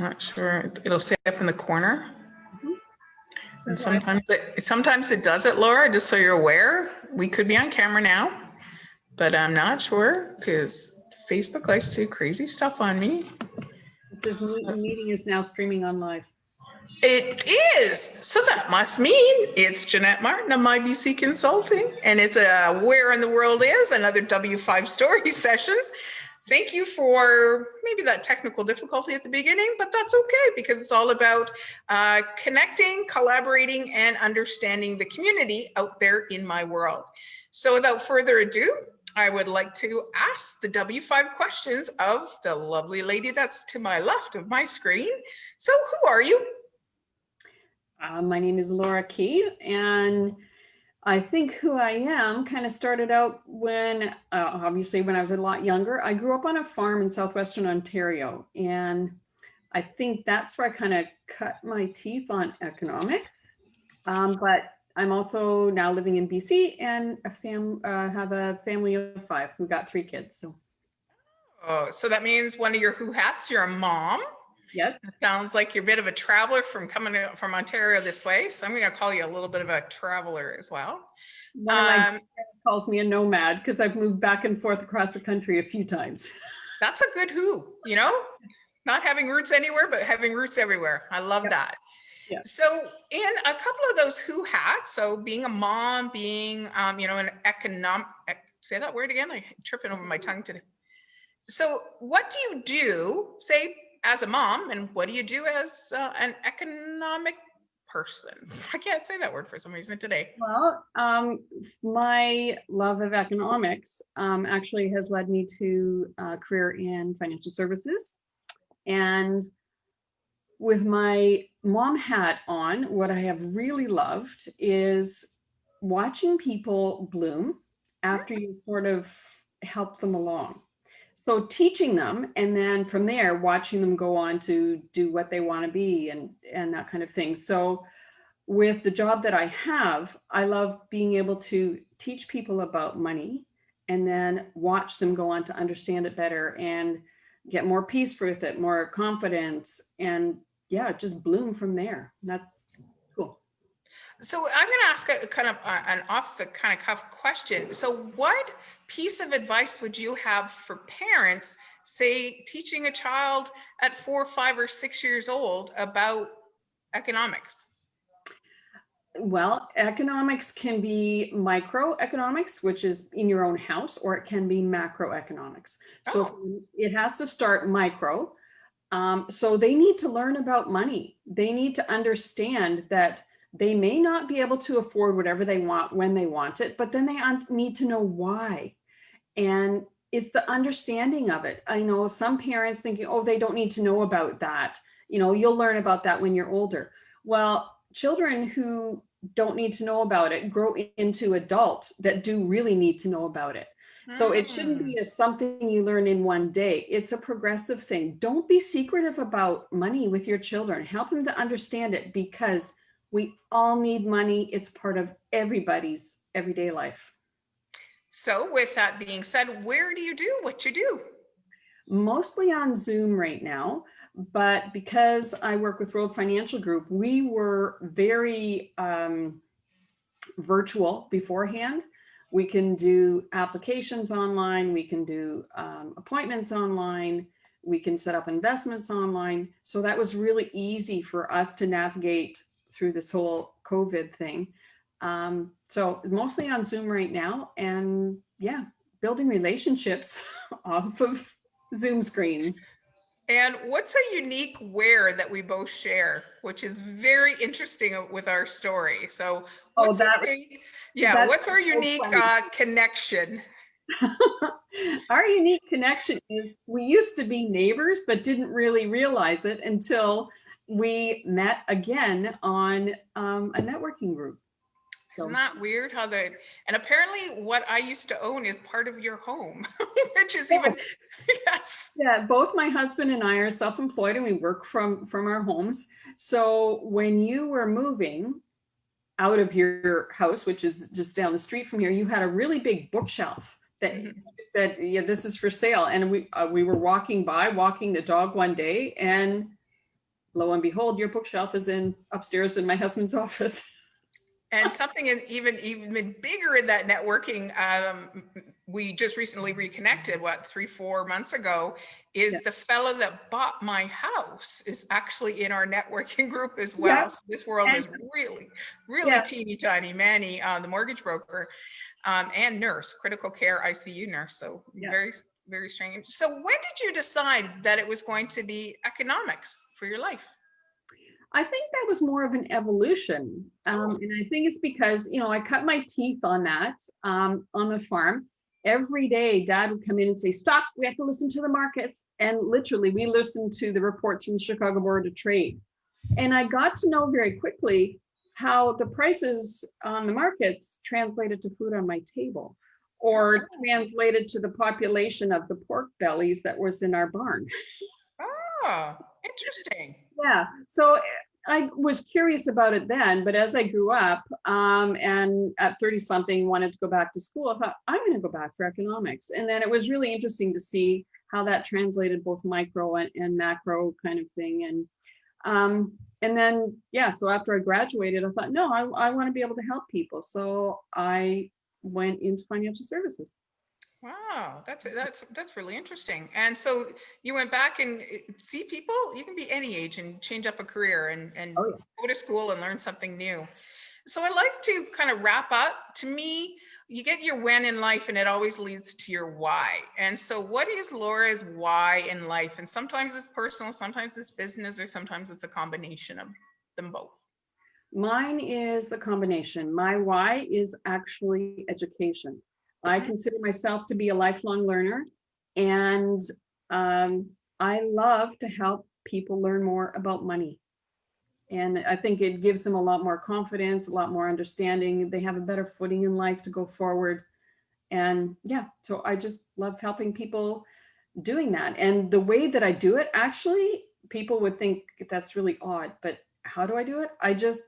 Not sure. It'll stay up in the corner. Mhm. And That's why sometimes it does it, Laura, just so you're aware. We could be on camera now, but I'm not sure because Facebook likes to do crazy stuff on me. it says meeting is now streaming on live. It is. So that must mean it's Jeanette Martin of MyBC Consulting, and it's a Where in the World Is, another W5 Story Sessions. Thank you for maybe that technical difficulty at the beginning, but that's okay because it's all about connecting, collaborating, and understanding the community out there in my world. So without further ado, I would like to ask the W5 questions of the lovely lady that's to my left of my screen. So who are you? My name is Laura Key, and I think who I am kind of started out when, obviously, when I was a lot younger. I grew up on a farm in southwestern Ontario, and I think that's where I kind of cut my teeth on economics. But I'm also now living in BC and have a family of 5. We got 3 kids. So Oh, so that means one of your who hats, you're a mom. yes, It sounds like you're a bit of a traveler from coming from Ontario this way. So I'm going to call you a little bit of a traveler as well. one of my friends calls me a nomad because I've moved back and forth across the country a few times. That's a good who, you know, not having roots anywhere, but having roots everywhere. I love that. Yeah. So in a couple of those who hats, so being a mom, being, you know, an economic, say that word again, I'm tripping over my tongue today. So what do you do, say, as a mom, and what do you do as an economic person? I can't say that word for some reason today. Well, my love of economics actually has led me to a career in financial services. And with my mom hat on, what I have really loved is watching people bloom after you sort of help them along. So teaching them, and then from there, watching them go on to do what they want to be and that kind of thing. So with the job that I have, I love being able to teach people about money and then watch them go on to understand it better and get more peace with it, more confidence, and yeah, just bloom from there. That's cool. So I'm going to ask a kind of an off the kind of cuff question. So what piece of advice would you have for parents, say, teaching a child at 4, 5, or 6 years old about economics? Well, economics can be microeconomics, which is in your own house, or it can be macroeconomics. So Oh, it has to start micro. So they need to learn about money. They need to understand that they may not be able to afford whatever they want when they want it, but then they need to know why. And it's the understanding of it. I know some parents thinking, oh, they don't need to know about that. You know, you'll learn about that when you're older. Well, children who don't need to know about it grow into adults that do really need to know about it. So it shouldn't be something you learn in one day. It's a progressive thing. Don't be secretive about money with your children. Help them to understand it because we all need money. It's part of everybody's everyday life. So with that being said, where do you do what you do? Mostly on Zoom right now, but because I work with World Financial Group, we were very virtual beforehand. We can do applications online, we can do appointments online, we can set up investments online. So that was really easy for us to navigate through this whole COVID thing. So mostly on Zoom right now, and yeah, building relationships off of Zoom screens. And what's a unique where that we both share, which is very interesting with our story. So Oh, what's what's our so unique funny. connection? Our unique connection is we used to be neighbors, but didn't really realize it until we met again on a networking group. Isn't So that weird how and apparently what I used to own is part of your home, which is yes, even, yes. yeah, both my husband and I are self-employed and we work from our homes. So when you were moving out of your house, which is just down the street from here, you had a really big bookshelf that Mhm. said, yeah, this is for sale. And we were walking the dog one day, and lo and behold, your bookshelf is in upstairs in my husband's office. And something even bigger in that networking, we just recently reconnected, 3-4 months ago, is Yeah. the fellow that bought my house is actually in our networking group as well. Yeah. So this world And- is really Yeah. teeny tiny. Manny, the mortgage broker, and nurse, critical care ICU nurse. So Yeah. very, very strange. So when did you decide that it was going to be economics for your life? I think that was more of an evolution. And I think it's because, I cut my teeth on that on the farm. Every day, Dad would come in and say, stop, we have to listen to the markets. And literally, we listened to the reports from the Chicago Board of Trade. And I got to know very quickly how the prices on the markets translated to food on my table, or translated to the population of the pork bellies that was in our barn. Oh, interesting. Yeah, so I was curious about it then, but as I grew up and at 30 something wanted to go back to school, I thought, I'm going to go back for economics. And then it was really interesting to see how that translated both micro and macro kind of thing. And then, yeah, so after I graduated, I thought, no, I want to be able to help people. So I went into financial services. Wow, that's really interesting. And so you went back and see, people, you can be any age and change up a career and Oh, yeah. go to school and learn something new. So I like to kind of wrap up. To me, you get your when in life and it always leads to your why. And so what is Laura's why in life? And sometimes it's personal, sometimes it's business, or sometimes it's a combination of them both. Mine is a combination. My why is actually education. I consider myself to be a lifelong learner, and I love to help people learn more about money. And I think it gives them a lot more confidence, a lot more understanding. They have a better footing in life to go forward. And yeah, so I just love helping people doing that. And the way that I do it, actually, people would think that's really odd, but how do I do it? I just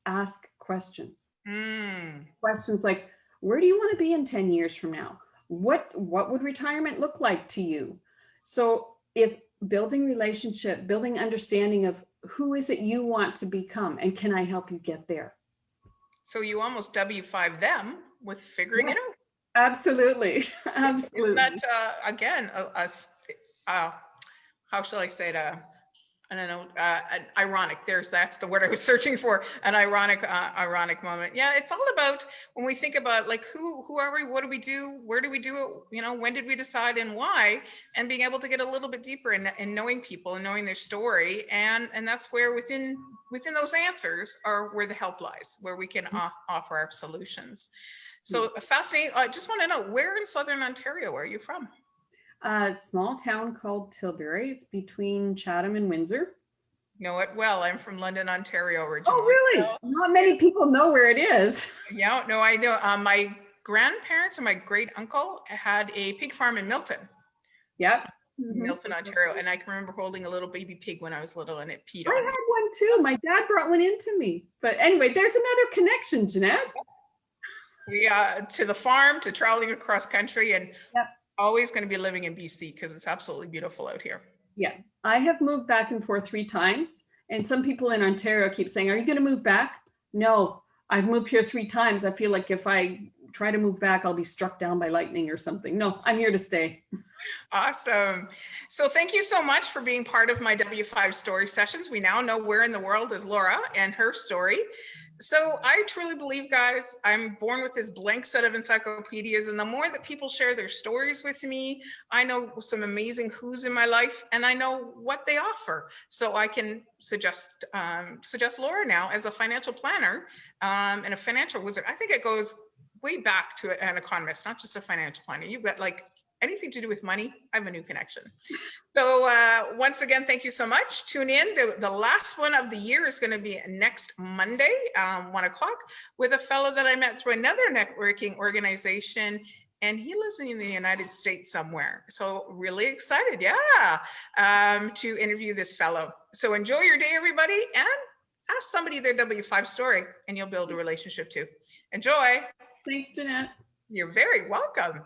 ask questions. Questions like, where do you want to be in 10 years from now? What would retirement look like to you? So it's building relationship, building understanding of who is it you want to become, and can I help you get there? So you almost W5 them with figuring it out. Absolutely. Absolutely. Isn't that, again, how shall I say it? I don't know, an ironic. That's the word I was searching for. An ironic moment. Yeah, it's all about when we think about like who are we, what do we do, where do we do it, when did we decide and why, and being able to get a little bit deeper in knowing people and knowing their story, and that's where within those answers are where the help lies, where we can offer our solutions. So fascinating. I just want to know, where in Southern Ontario are you from? A small town called Tilbury. It's between Chatham and Windsor. Know it well. I'm from London, Ontario originally. Oh, really? So, not many people know where it is. Yeah, no, I know. My grandparents or my great uncle had a pig farm in Milton. Yep. Milton, Ontario. And I can remember holding a little baby pig when I was little and it peed on me. I had one too. My dad brought one into me. But anyway, there's another connection, Jeanette. We to the farm, to traveling across country, and always going to be living in BC because it's absolutely beautiful out here. Yeah, I have moved back and forth 3 times. And some people in Ontario keep saying, are you going to move back? No, I've moved here 3 times. I feel like if I try to move back, I'll be struck down by lightning or something. No, I'm here to stay. Awesome. So thank you so much for being part of my W5 story sessions. We now know where in the world is Laura and her story. So I truly believe, guys, I'm born with this blank set of encyclopedias, and the more that people share their stories with me, I know some amazing who's in my life, and I know what they offer. So I can suggest Laura now as a financial planner and a financial wizard. I think it goes way back to an economist, not just a financial planner. You've got like anything to do with money, I have a new connection. So once again, thank you so much. Tune in. The last one of the year is going to be next Monday, 1 o'clock, with a fellow that I met through another networking organization, and he lives in the United States somewhere. So really excited, to interview this fellow. So enjoy your day, everybody, and ask somebody their W5 story, and you'll build a relationship too. Enjoy. Thanks, Jeanette. You're very welcome.